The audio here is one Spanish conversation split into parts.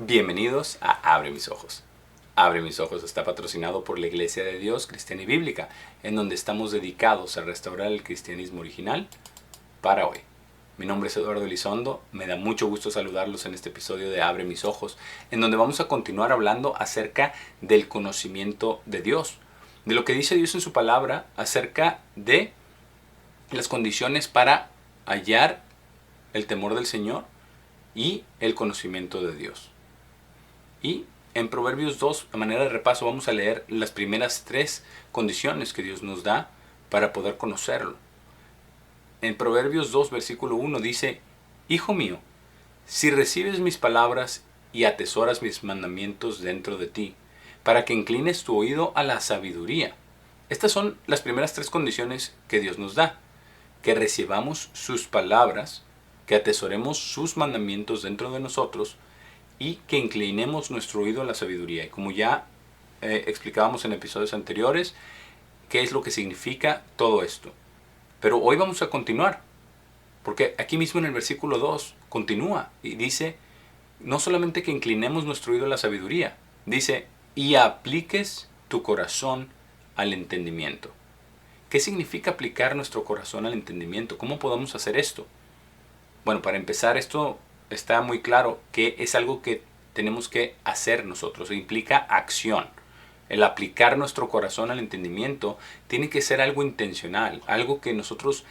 Bienvenidos a Abre mis ojos. Abre mis ojos está patrocinado por la Iglesia de Dios Cristiana y Bíblica, en donde estamos dedicados a restaurar el cristianismo original para hoy. Mi nombre es Eduardo Elizondo, me da mucho gusto saludarlos en este episodio de Abre mis ojos, en donde vamos a continuar hablando acerca del conocimiento de Dios, de lo que dice Dios en su palabra acerca de las condiciones para hallar el temor del Señor y el conocimiento de Dios. Y en Proverbios 2, a manera de repaso, vamos a leer las primeras 3 condiciones que Dios nos da para poder conocerlo. En Proverbios 2, versículo 1 dice: Hijo mío, si recibes mis palabras y atesoras mis mandamientos dentro de ti, para que inclines tu oído a la sabiduría. Estas son las primeras 3 condiciones que Dios nos da: que recibamos sus palabras, que atesoremos sus mandamientos dentro de nosotros y que inclinemos nuestro oído a la sabiduría. Y como ya explicábamos en episodios anteriores, ¿qué es lo que significa todo esto? Pero hoy vamos a continuar, porque aquí mismo en el versículo 2 continúa y dice, no solamente que inclinemos nuestro oído a la sabiduría, dice, y apliques tu corazón al entendimiento. ¿Qué significa aplicar nuestro corazón al entendimiento? ¿Cómo podemos hacer esto? Bueno, para empezar, esto está muy claro que es algo que tenemos que hacer nosotros, implica acción. El aplicar nuestro corazón al entendimiento tiene que ser algo intencional, algo que nosotros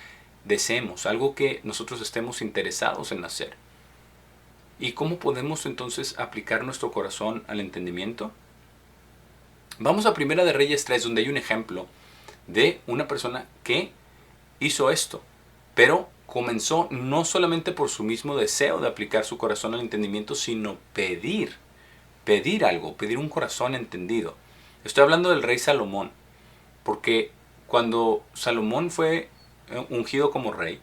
deseemos, algo que nosotros estemos interesados en hacer. ¿Y cómo podemos entonces aplicar nuestro corazón al entendimiento? Vamos a Primera de Reyes 3, donde hay un ejemplo de una persona que hizo esto, pero comenzó no solamente por su mismo deseo de aplicar su corazón al entendimiento, sino pedir algo, pedir un corazón entendido. Estoy hablando del rey Salomón, porque cuando Salomón fue ungido como rey,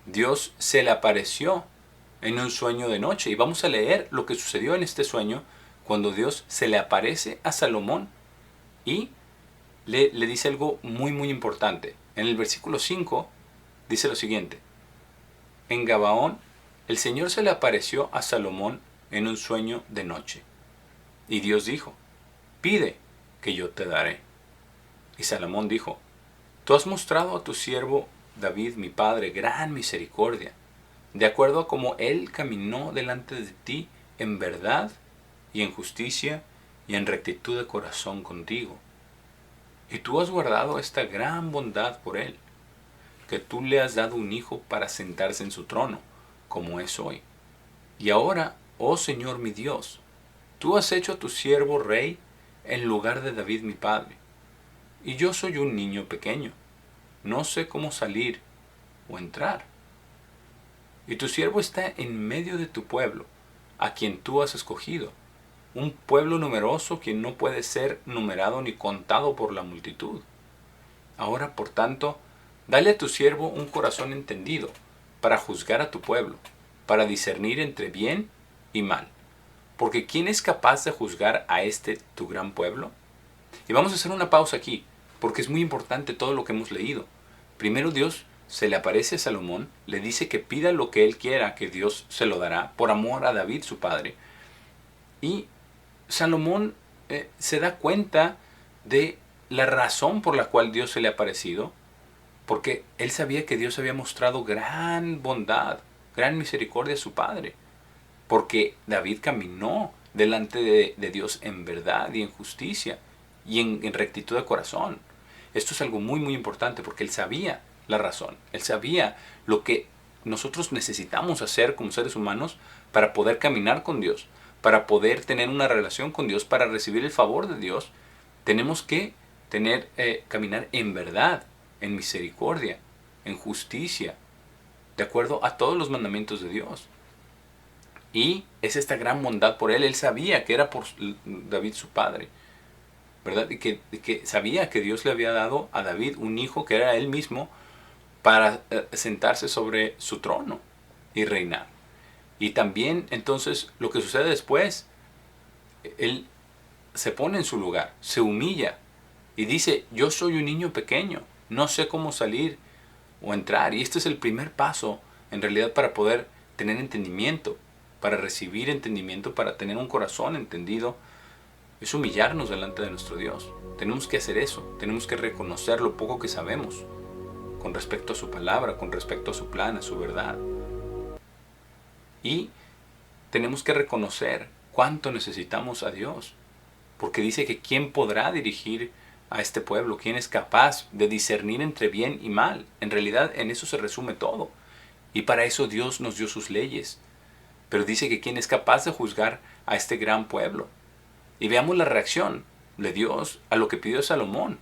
Dios se le apareció en un sueño de noche. Y vamos a leer lo que sucedió en este sueño cuando Dios se le aparece a Salomón y le dice algo muy muy importante. En el versículo 5 dice lo siguiente: En Gabaón el Señor se le apareció a Salomón en un sueño de noche. Y Dios dijo: Pide, que yo te daré. Y Salomón dijo: Tú has mostrado a tu siervo David, mi padre, gran misericordia, de acuerdo a como él caminó delante de ti en verdad y en justicia y en rectitud de corazón contigo. Y tú has guardado esta gran bondad por él, que tú le has dado un hijo para sentarse en su trono, como es hoy. Y ahora, oh Señor mi Dios, tú has hecho a tu siervo rey en lugar de David mi padre. Y yo soy un niño pequeño, no sé cómo salir o entrar. Y tu siervo está en medio de tu pueblo, a quien tú has escogido, un pueblo numeroso que no puede ser numerado ni contado por la multitud. Ahora, por tanto, dale a tu siervo un corazón entendido, para juzgar a tu pueblo, para discernir entre bien y mal. Porque ¿quién es capaz de juzgar a este tu gran pueblo? Y vamos a hacer una pausa aquí, porque es muy importante todo lo que hemos leído. Primero Dios se le aparece a Salomón, le dice que pida lo que él quiera, que Dios se lo dará, por amor a David su padre. Y Salomón se da cuenta de la razón por la cual Dios se le ha aparecido, porque él sabía que Dios había mostrado gran bondad, gran misericordia a su padre, porque David caminó delante de Dios en verdad y en justicia y en rectitud de corazón. Esto es algo muy muy importante, porque él sabía la razón, él sabía lo que nosotros necesitamos hacer como seres humanos para poder caminar con Dios, para poder tener una relación con Dios, para recibir el favor de Dios. Tenemos que caminar en verdad, en misericordia, en justicia, de acuerdo a todos los mandamientos de Dios. Y es esta gran bondad por él. Él sabía que era por David su padre, ¿verdad? Y que sabía que Dios le había dado a David un hijo que era él mismo para sentarse sobre su trono y reinar. Y también entonces lo que sucede después, él se pone en su lugar, se humilla y dice: yo soy un niño pequeño, no sé cómo salir o entrar. Y este es el primer paso en realidad para poder tener entendimiento. para recibir entendimiento, para tener un corazón entendido, es humillarnos delante de nuestro Dios. Tenemos que hacer eso, tenemos que reconocer lo poco que sabemos con respecto a su palabra, con respecto a su plan, a su verdad. Y tenemos que reconocer cuánto necesitamos a Dios, porque dice que ¿quién podrá dirigir a este pueblo? ¿Quién es capaz de discernir entre bien y mal? En realidad en eso se resume todo. Y para eso Dios nos dio sus leyes. Pero dice que ¿quién es capaz de juzgar a este gran pueblo? Y veamos la reacción de Dios a lo que pidió Salomón.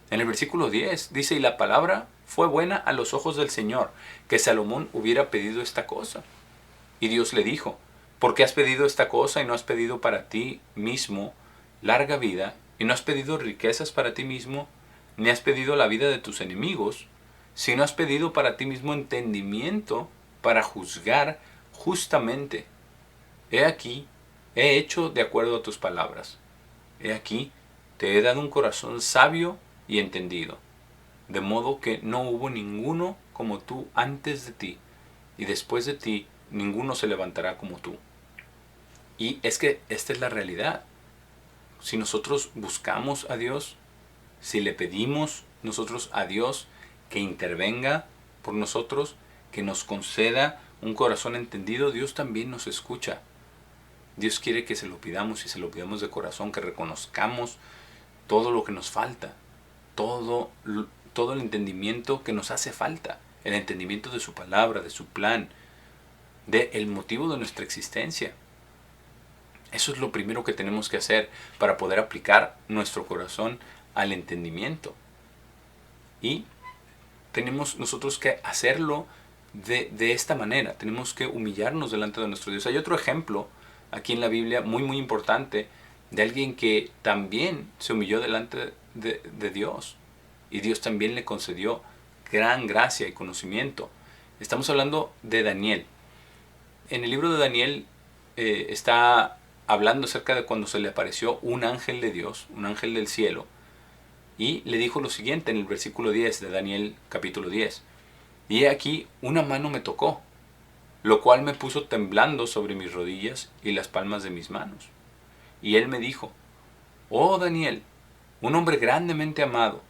En el versículo 10 dice, y la palabra fue buena a los ojos del Señor, que Salomón hubiera pedido esta cosa. Y Dios le dijo, ¿por qué has pedido esta cosa y no has pedido para ti mismo larga vida, y no has pedido riquezas para ti mismo, ni has pedido la vida de tus enemigos, sino has pedido para ti mismo entendimiento para juzgar justamente? He aquí, he hecho de acuerdo a tus palabras. He aquí, te he dado un corazón sabio y entendido, de modo que no hubo ninguno como tú antes de ti, y después de ti ninguno se levantará como tú. Y es que esta es la realidad. Si nosotros buscamos a Dios, si le pedimos nosotros a Dios que intervenga por nosotros, que nos conceda un corazón entendido, Dios también nos escucha. Dios quiere que se lo pidamos y se lo pidamos de corazón, que reconozcamos todo lo que nos falta, todo el entendimiento que nos hace falta, el entendimiento de su palabra, de su plan, del motivo de nuestra existencia. Eso es lo primero que tenemos que hacer para poder aplicar nuestro corazón al entendimiento. Y tenemos nosotros que hacerlo de esta manera. Tenemos que humillarnos delante de nuestro Dios. Hay otro ejemplo aquí en la Biblia muy importante de alguien que también se humilló delante de Dios. Y Dios también le concedió gran gracia y conocimiento. Estamos hablando de Daniel. En el libro de Daniel está hablando acerca de cuando se le apareció un ángel de Dios, un ángel del cielo, y le dijo lo siguiente en el versículo 10 de Daniel capítulo 10. Y he aquí, una mano me tocó, lo cual me puso temblando sobre mis rodillas y las palmas de mis manos. Y él me dijo, oh Daniel, un hombre grandemente amado,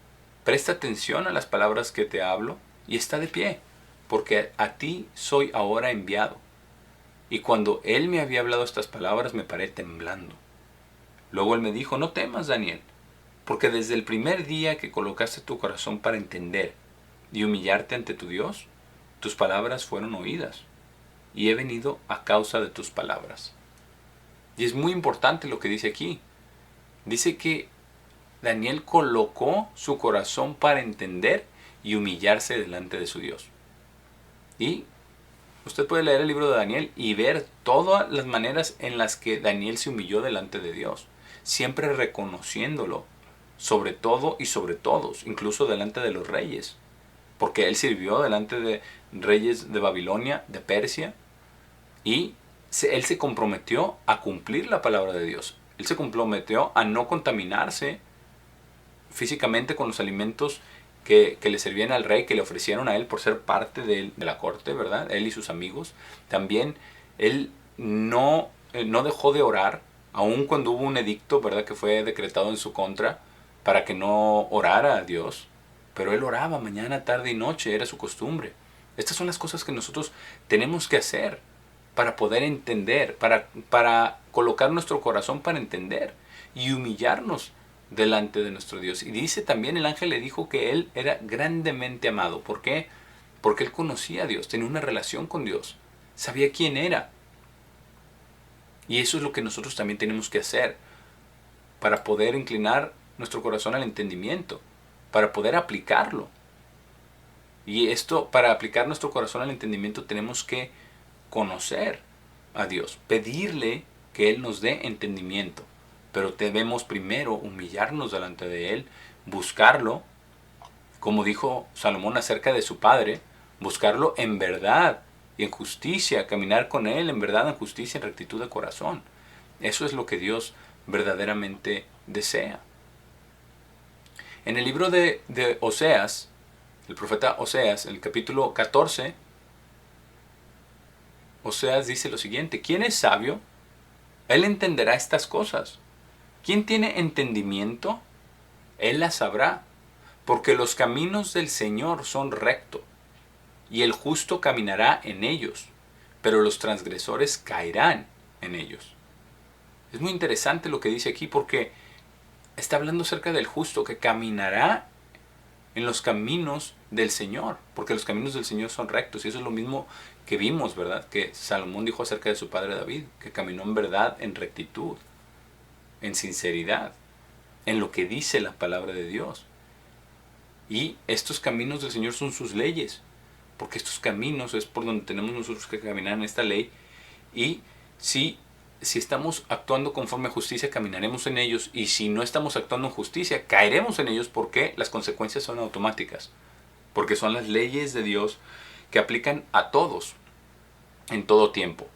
presta atención a las palabras que te hablo y está de pie, porque a ti soy ahora enviado. Y cuando él me había hablado estas palabras, me paré temblando. Luego él me dijo, no temas, Daniel, porque desde el primer día que colocaste tu corazón para entender y humillarte ante tu Dios, tus palabras fueron oídas, y he venido a causa de tus palabras. Y es muy importante lo que dice aquí. Dice que Daniel colocó su corazón para entender y humillarse delante de su Dios. Y usted puede leer el libro de Daniel y ver todas las maneras en las que Daniel se humilló delante de Dios, siempre reconociéndolo sobre todo y sobre todos, incluso delante de los reyes, porque él sirvió delante de reyes de Babilonia, de Persia, y él se comprometió a cumplir la palabra de Dios. Él se comprometió a no contaminarse físicamente con los alimentos que le servían al rey, que le ofrecieron a él por ser parte de la corte, ¿verdad? Él y sus amigos. También él no dejó de orar, aun cuando hubo un edicto, ¿verdad?, que fue decretado en su contra para que no orara a Dios. Pero él oraba mañana, tarde y noche, era su costumbre. Estas son las cosas que nosotros tenemos que hacer para poder entender, para colocar nuestro corazón para entender y humillarnos delante de nuestro Dios. Y dice también, el ángel le dijo que él era grandemente amado. ¿Por qué? Porque él conocía a Dios, tenía una relación con Dios, sabía quién era. Y eso es lo que nosotros también tenemos que hacer para poder inclinar nuestro corazón al entendimiento, para poder aplicarlo. Y esto, para aplicar nuestro corazón al entendimiento, tenemos que conocer a Dios, pedirle que Él nos dé entendimiento. Pero debemos primero humillarnos delante de Él, buscarlo, como dijo Salomón acerca de su padre, buscarlo en verdad y en justicia, caminar con Él en verdad, en justicia, en rectitud de corazón. Eso es lo que Dios verdaderamente desea. En el libro de Oseas, el profeta Oseas, en el capítulo 14, Oseas dice lo siguiente: ¿quién es sabio? Él entenderá estas cosas. ¿Quién tiene entendimiento? Él las sabrá. Porque los caminos del Señor son rectos, y el justo caminará en ellos, pero los transgresores caerán en ellos. Es muy interesante lo que dice aquí, porque está hablando acerca del justo que caminará en los caminos del Señor, porque los caminos del Señor son rectos. Y eso es lo mismo que vimos, ¿verdad? Que Salomón dijo acerca de su padre David, que caminó en verdad, en rectitud, en sinceridad, en lo que dice la palabra de Dios. Y estos caminos del Señor son sus leyes, porque estos caminos es por donde tenemos nosotros que caminar en esta ley. Y si estamos actuando conforme a justicia, caminaremos en ellos. Y si no estamos actuando en justicia, caeremos en ellos, porque las consecuencias son automáticas. Porque son las leyes de Dios que aplican a todos, en todo tiempo.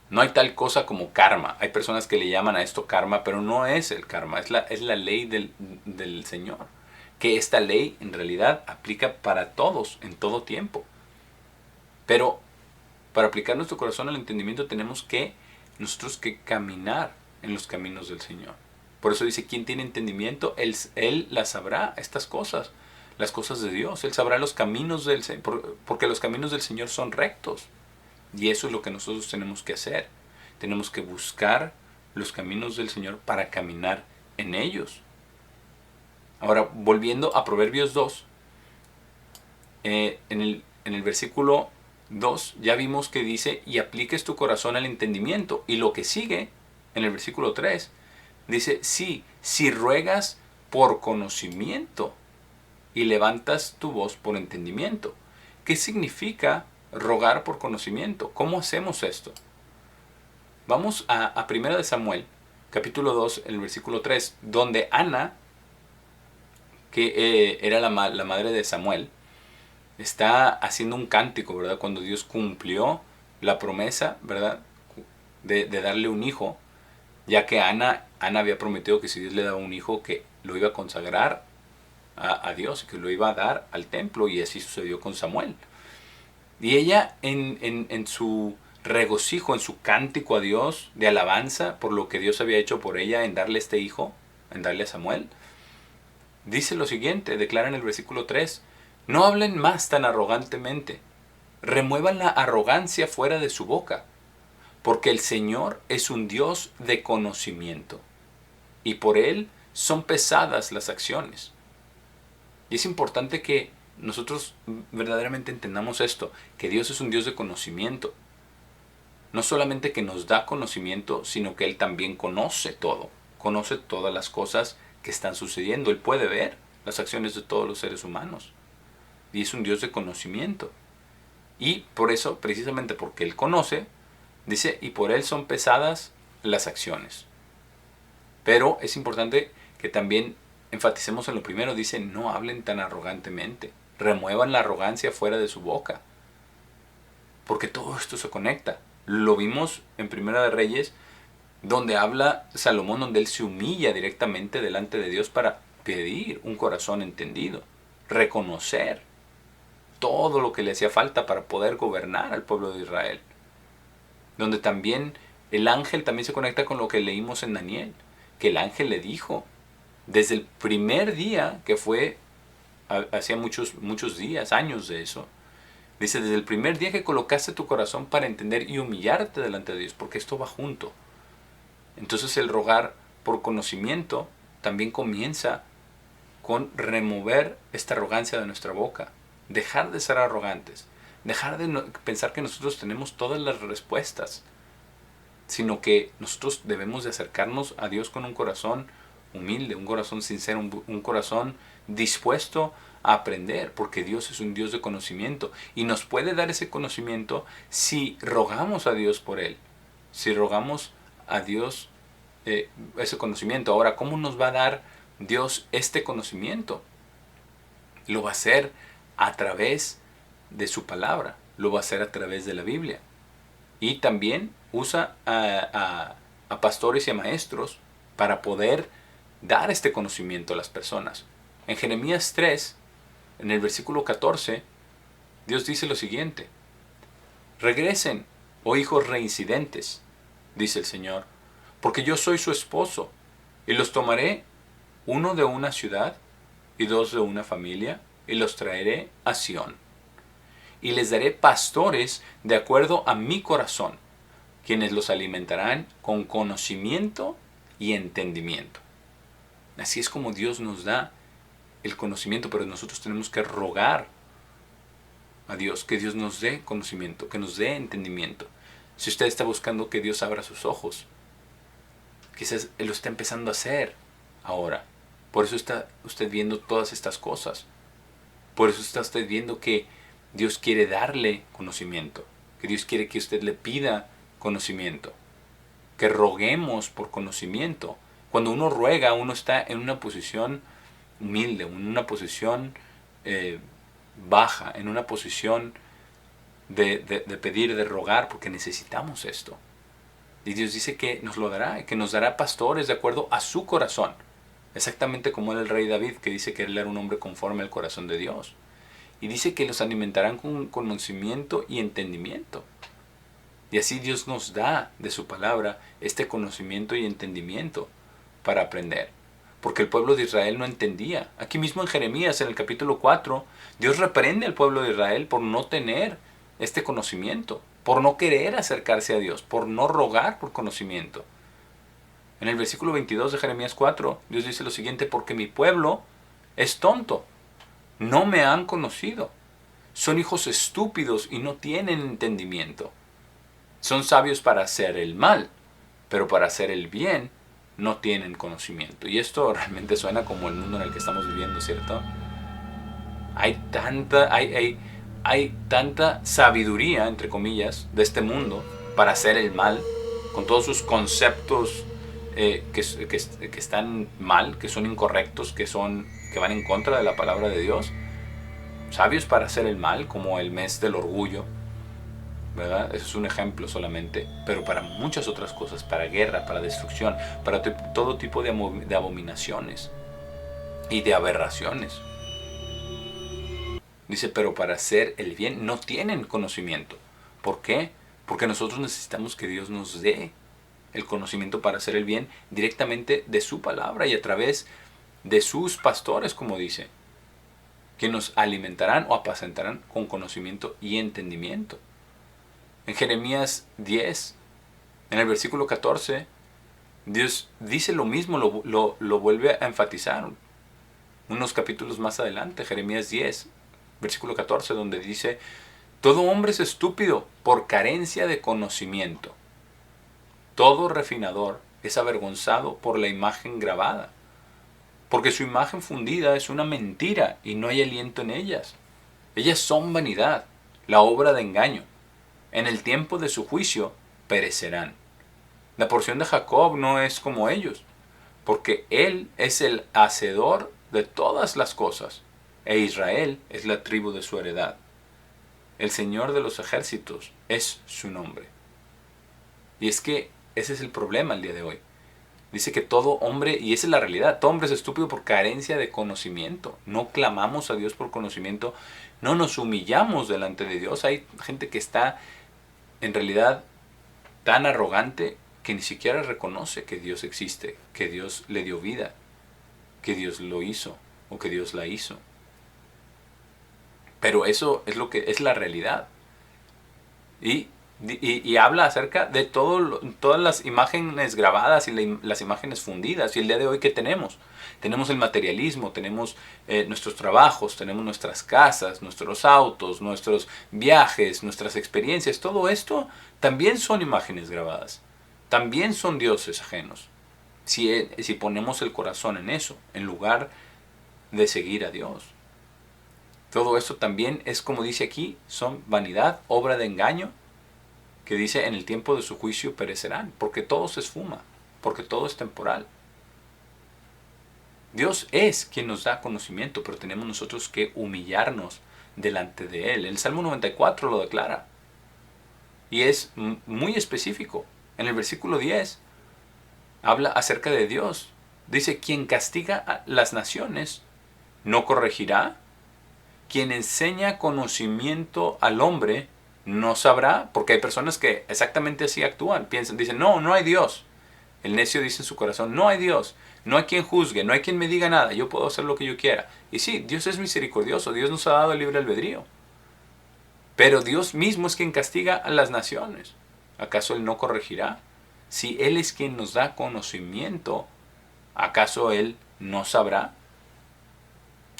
No hay tal cosa como karma. Hay personas que le llaman a esto karma, pero no es el karma. Es la ley del Señor. Que esta ley en realidad aplica para todos, en todo tiempo. Pero para aplicar nuestro corazón al entendimiento tenemos que nosotros que caminar en los caminos del Señor. Por eso dice: ¿quién tiene entendimiento? Él las sabrá, estas cosas, las cosas de Dios. Él sabrá los caminos del Señor, porque los caminos del Señor son rectos. Y eso es lo que nosotros tenemos que hacer. Tenemos que buscar los caminos del Señor para caminar en ellos. Ahora, volviendo a Proverbios 2, en el versículo 2 ya vimos que dice: y apliques tu corazón al entendimiento. Y lo que sigue, en el versículo 3, dice: sí, si ruegas por conocimiento y levantas tu voz por entendimiento. ¿Qué significa rogar por conocimiento? ¿Cómo hacemos esto? Vamos a 1 de Samuel, capítulo 2, el versículo 3, donde Ana, que era la madre de Samuel, está haciendo un cántico, ¿verdad? Cuando Dios cumplió la promesa, ¿verdad? De darle un hijo, ya que Ana había prometido que si Dios le daba un hijo, que lo iba a consagrar a Dios, que lo iba a dar al templo, y así sucedió con Samuel. Y ella en su regocijo, en su cántico a Dios de alabanza por lo que Dios había hecho por ella en darle este hijo, en darle a Samuel, dice lo siguiente, declara en el versículo 3: no hablen más tan arrogantemente, remuevan la arrogancia fuera de su boca, porque el Señor es un Dios de conocimiento, y por Él son pesadas las acciones. Y es importante que nosotros verdaderamente entendamos esto, que Dios es un Dios de conocimiento. No solamente que nos da conocimiento, sino que Él también conoce todo. Conoce todas las cosas que están sucediendo. Él puede ver las acciones de todos los seres humanos. Y es un Dios de conocimiento. Y por eso, precisamente porque Él conoce, dice: y por Él son pesadas las acciones. Pero es importante que también enfaticemos en lo primero. Dice: no hablen tan arrogantemente. Remuevan la arrogancia fuera de su boca. Porque todo esto se conecta. Lo vimos en Primera de Reyes, donde habla Salomón, donde él se humilla directamente delante de Dios para pedir un corazón entendido, reconocer todo lo que le hacía falta para poder gobernar al pueblo de Israel. Donde también el ángel también se conecta con lo que leímos en Daniel, que el ángel le dijo, desde el primer día, que fue hacía muchos días, años de eso, dice: desde el primer día que colocaste tu corazón para entender y humillarte delante de Dios, porque esto va junto. Entonces el rogar por conocimiento también comienza con remover esta arrogancia de nuestra boca, dejar de ser arrogantes, dejar de pensar que nosotros tenemos todas las respuestas, sino que nosotros debemos de acercarnos a Dios con un corazón humilde, un corazón sincero, un corazón dispuesto a aprender, porque Dios es un Dios de conocimiento y nos puede dar ese conocimiento si rogamos a Dios por él, si rogamos a Dios ese conocimiento. Ahora, ¿cómo nos va a dar Dios este conocimiento? Lo va a hacer a través de su palabra, lo va a hacer a través de la Biblia, y también usa a pastores y a maestros para poder dar este conocimiento a las personas. En Jeremías 3, en el versículo 14, Dios dice lo siguiente: regresen, o hijos reincidentes, dice el Señor, porque yo soy su esposo, y los tomaré uno de una ciudad y dos de una familia, y los traeré a Sión. Y les daré pastores de acuerdo a mi corazón, quienes los alimentarán con conocimiento y entendimiento. Así es como Dios nos da el conocimiento, pero nosotros tenemos que rogar a Dios que Dios nos dé conocimiento, que nos dé entendimiento. Si usted está buscando que Dios abra sus ojos, quizás Él lo está empezando a hacer ahora. Por eso está usted viendo todas estas cosas. Por eso está usted viendo que Dios quiere darle conocimiento, que Dios quiere que usted le pida conocimiento, que roguemos por conocimiento. Cuando uno ruega, uno está en una posición humilde, en una posición baja, en una posición de pedir, de rogar, porque necesitamos esto. Y Dios dice que nos lo dará, que nos dará pastores de acuerdo a su corazón. Exactamente como era el rey David, que dice que él era un hombre conforme al corazón de Dios. Y dice que los alimentarán con conocimiento y entendimiento. Y así Dios nos da de su palabra este conocimiento y entendimiento para aprender. Porque el pueblo de Israel no entendía. Aquí mismo en Jeremías, en el capítulo 4, Dios reprende al pueblo de Israel por no tener este conocimiento, por no querer acercarse a Dios, por no rogar por conocimiento. En el versículo 22 de Jeremías 4, Dios dice lo siguiente: porque mi pueblo es tonto, no me han conocido. Son hijos estúpidos y no tienen entendimiento. Son sabios para hacer el mal, pero para hacer el bien no tienen conocimiento. Y esto realmente suena como el mundo en el que estamos viviendo, ¿cierto? Hay tanta sabiduría, entre comillas, de este mundo para hacer el mal, con todos sus conceptos que están mal, que son incorrectos, que van en contra de la palabra de Dios. Sabios para hacer el mal, como el mes del orgullo, ¿verdad? Eso es un ejemplo solamente, pero para muchas otras cosas, para guerra, para destrucción, para todo tipo de abominaciones y de aberraciones. Dice, pero para hacer el bien no tienen conocimiento. ¿Por qué? Porque nosotros necesitamos que Dios nos dé el conocimiento para hacer el bien directamente de su palabra y a través de sus pastores, como dice, que nos alimentarán o apacentarán con conocimiento y entendimiento. En Jeremías 10, en el versículo 14, Dios dice lo mismo, lo vuelve a enfatizar unos capítulos más adelante, Jeremías 10, versículo 14, donde dice: todo hombre es estúpido por carencia de conocimiento. Todo refinador es avergonzado por la imagen grabada, porque su imagen fundida es una mentira y no hay aliento en ellas. Ellas son vanidad, la obra de engaño. En el tiempo de su juicio perecerán. La porción de Jacob no es como ellos, porque él es el hacedor de todas las cosas, e Israel es la tribu de su heredad. El Señor de los ejércitos es su nombre. Y es que ese es el problema el día de hoy. Dice que todo hombre, y esa es la realidad, todo hombre es estúpido por carencia de conocimiento. No clamamos a Dios por conocimiento, no nos humillamos delante de Dios. Hay gente que está en realidad tan arrogante que ni siquiera reconoce que Dios existe, que Dios le dio vida, que Dios lo hizo o que Dios la hizo. Pero eso es lo que es la realidad. Y habla acerca de todas las imágenes grabadas y las imágenes fundidas. Y el día de hoy, ¿qué tenemos? Tenemos el materialismo, tenemos nuestros trabajos, tenemos nuestras casas, nuestros autos, nuestros viajes, nuestras experiencias. Todo esto también son imágenes grabadas. También son dioses ajenos. Si ponemos el corazón en eso, en lugar de seguir a Dios. Todo esto también es, como dice aquí, son vanidad, obra de engaño, que dice: en el tiempo de su juicio perecerán, porque todo se esfuma, porque todo es temporal. Dios es quien nos da conocimiento, pero tenemos nosotros que humillarnos delante de Él. El Salmo 94 lo declara, y es muy específico. En el versículo 10 habla acerca de Dios. Dice: quien castiga a las naciones no corregirá, quien enseña conocimiento al hombre No sabrá, porque hay personas que exactamente así actúan. Piensan, dicen, no, no hay Dios. El necio dice en su corazón, no hay Dios. No hay quien juzgue, no hay quien me diga nada. Yo puedo hacer lo que yo quiera. Y sí, Dios es misericordioso. Dios nos ha dado el libre albedrío. Pero Dios mismo es quien castiga a las naciones. ¿Acaso Él no corregirá? Si Él es quien nos da conocimiento, ¿acaso Él no sabrá?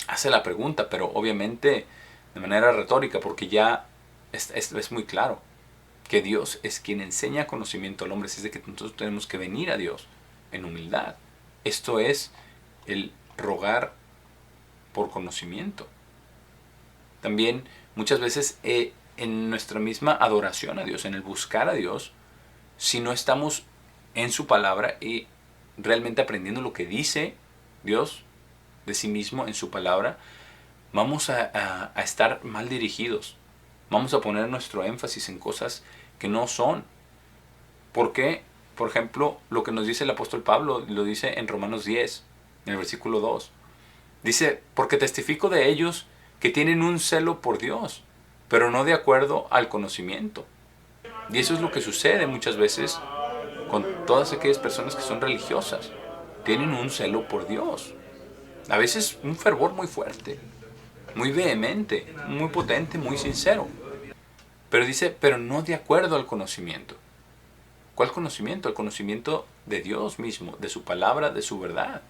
Hace la pregunta, pero obviamente de manera retórica, porque ya es muy claro que Dios es quien enseña conocimiento al hombre. Es de que nosotros tenemos que venir a Dios en humildad. Esto es el rogar por conocimiento. También muchas veces en nuestra misma adoración a Dios, en el buscar a Dios, si no estamos en su palabra y realmente aprendiendo lo que dice Dios de sí mismo en su palabra, vamos a estar mal dirigidos. Vamos a poner nuestro énfasis en cosas que no son. ¿Por qué? Por ejemplo, lo que nos dice el apóstol Pablo, lo dice en Romanos 10, en el versículo 2. Dice, porque testifico de ellos que tienen un celo por Dios, pero no de acuerdo al conocimiento. Y eso es lo que sucede muchas veces con todas aquellas personas que son religiosas. Tienen un celo por Dios. A veces un fervor muy fuerte, muy vehemente, muy potente, muy sincero. Pero dice, pero no de acuerdo al conocimiento. ¿Cuál conocimiento? El conocimiento de Dios mismo, de su palabra, de su verdad.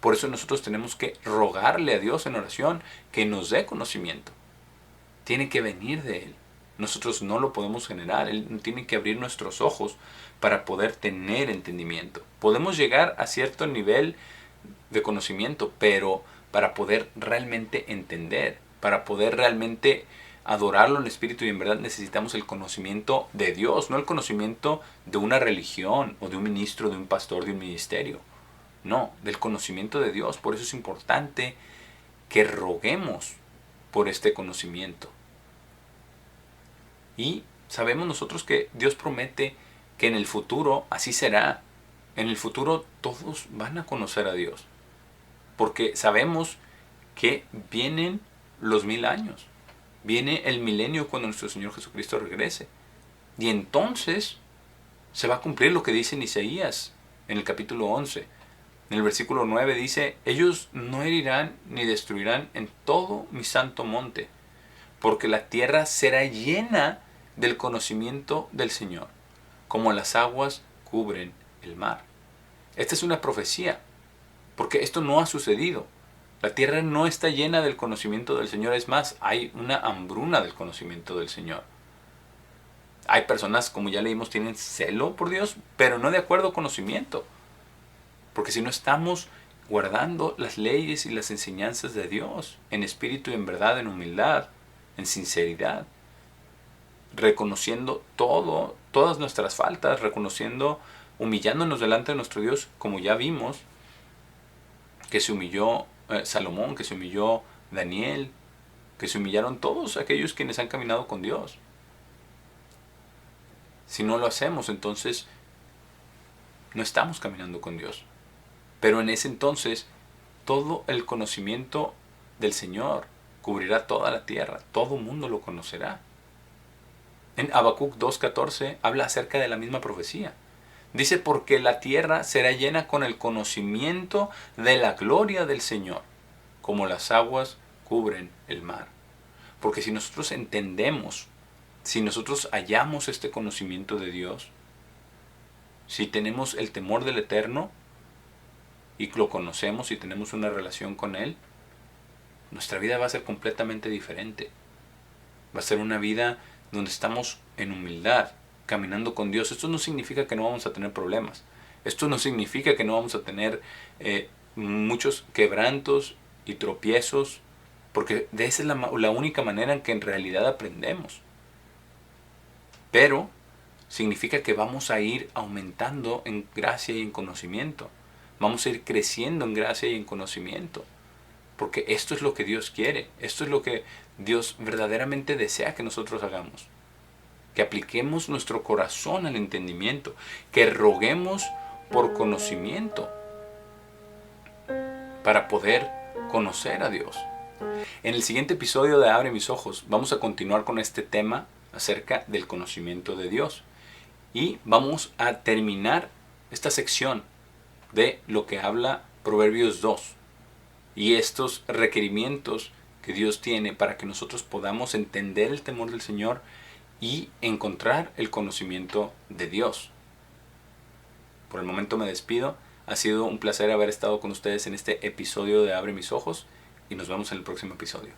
Por eso nosotros tenemos que rogarle a Dios en oración que nos dé conocimiento. Tiene que venir de Él. Nosotros no lo podemos generar. Él tiene que abrir nuestros ojos para poder tener entendimiento. Podemos llegar a cierto nivel de conocimiento, pero para poder realmente entender, para poder realmente adorarlo en espíritu y en verdad, necesitamos el conocimiento de Dios, no el conocimiento de una religión o de un ministro, de un pastor, de un ministerio. No, del conocimiento de Dios. Por eso es importante que roguemos por este conocimiento. Y sabemos nosotros que Dios promete que en el futuro así será. En el futuro todos van a conocer a Dios. Porque sabemos que vienen los 1000 años. Viene el milenio cuando nuestro Señor Jesucristo regrese. Y entonces se va a cumplir lo que dice en Isaías en el capítulo 11. En el versículo 9 dice, ellos no herirán ni destruirán en todo mi santo monte, porque la tierra será llena del conocimiento del Señor, como las aguas cubren el mar. Esta es una profecía, porque esto no ha sucedido. La tierra no está llena del conocimiento del Señor, es más, hay una hambruna del conocimiento del Señor. Hay personas, como ya leímos, tienen celo por Dios, pero no de acuerdo al conocimiento. Porque si no estamos guardando las leyes y las enseñanzas de Dios, en espíritu y en verdad, en humildad, en sinceridad, reconociendo todas nuestras faltas, reconociendo, humillándonos delante de nuestro Dios, como ya vimos, que se humilló Salomón, que se humilló Daniel, que se humillaron todos aquellos quienes han caminado con Dios. Si no lo hacemos, entonces no estamos caminando con Dios. Pero en ese entonces, todo el conocimiento del Señor cubrirá toda la tierra, todo mundo lo conocerá. En Habacuc 2:14 habla acerca de la misma profecía. Dice, porque la tierra será llena con el conocimiento de la gloria del Señor, como las aguas cubren el mar. Porque si nosotros entendemos, si nosotros hallamos este conocimiento de Dios, si tenemos el temor del Eterno y lo conocemos y tenemos una relación con Él, nuestra vida va a ser completamente diferente. Va a ser una vida donde estamos en humildad, caminando con Dios. Esto no significa que no vamos a tener problemas. Esto no significa que no vamos a tener muchos quebrantos y tropiezos, porque de esa es la única manera en que en realidad aprendemos. Pero significa que vamos a ir aumentando en gracia y en conocimiento. Vamos a ir creciendo en gracia y en conocimiento. Porque esto es lo que Dios quiere. Esto es lo que Dios verdaderamente desea que nosotros hagamos. Que apliquemos nuestro corazón al entendimiento. Que roguemos por conocimiento. Para poder conocer a Dios. En el siguiente episodio de Abre mis ojos vamos a continuar con este tema acerca del conocimiento de Dios. Y vamos a terminar esta sección de lo que habla Proverbios 2 y estos requerimientos que Dios tiene para que nosotros podamos entender el temor del Señor y encontrar el conocimiento de Dios. Por el momento me despido. Ha sido un placer haber estado con ustedes en este episodio de Abre mis ojos y nos vemos en el próximo episodio.